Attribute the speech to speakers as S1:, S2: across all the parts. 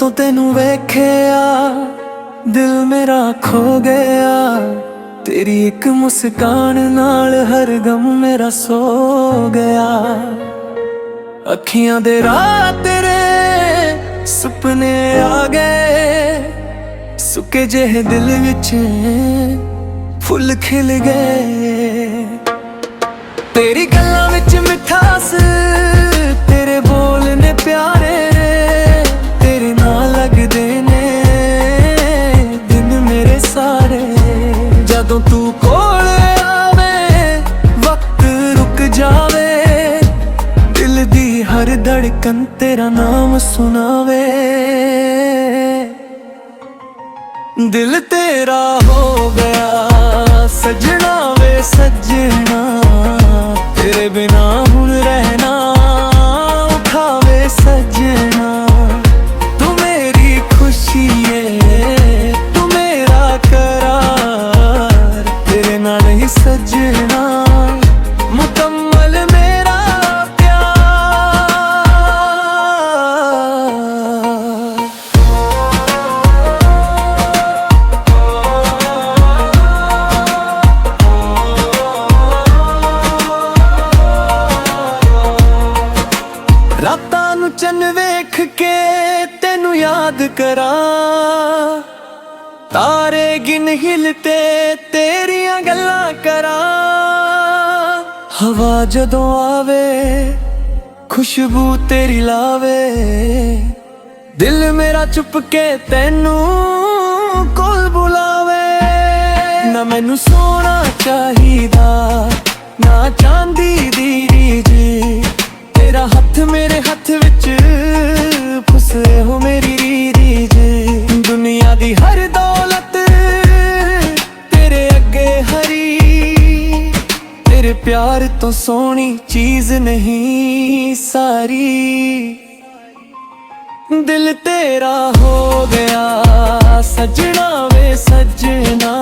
S1: तो तेनू वेखिया दिल मेरा खो गया। तेरी एक मुस्कान नाल हर गम मेरा सो गया। अखियां दे राह तेरे सुपने आ गए। सुके जेह दिल विच फुल खिल गए। तेरी गल्लां विच मिठास तेरे बोल ने प्यारे। तेरे नाल लगदे ने दिन मेरे सारे। जदों तू कोल आवे वक्त रुक जावे। दिल दी हर धड़कन तेरा नाम सुनावे। दिल तेरा हो गया सजना वे सजना। तेरे बिना हुण रहना उठावे सजना। तू मेरी खुशी है तू मेरा करार। तेरे नाल ही सजना मुकम्मल मेरा प्यार। रातां नू चन्न वेख के तेनू याद करा। तारे गिन हिलते तेरियां गल्लां करा। हवा जदों आवे खुशबू तेरी लावे। दिल मेरा चुप के तेनू कोल बुलावे। ना मैनू सोना चाहिदा ना चांदी दी रीझ। तेरा हथ मेरे हथ विच फुसे हो मेरी रीझ। दुनिया दी हर दौलत तेरे अगे हरी। तेरे प्यार तो सोनी चीज नहीं सारी। दिल तेरा हो गया सजना वे सजना।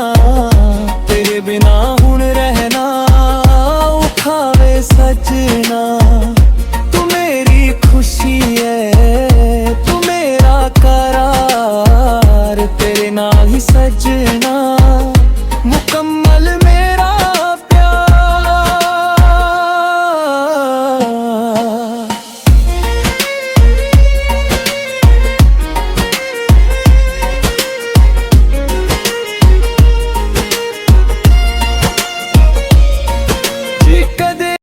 S1: तेरे बिना हुण रहना उठावे सजना। खुशी है तू मेरा करार। तेरे नाल ही सजना मुकम्मल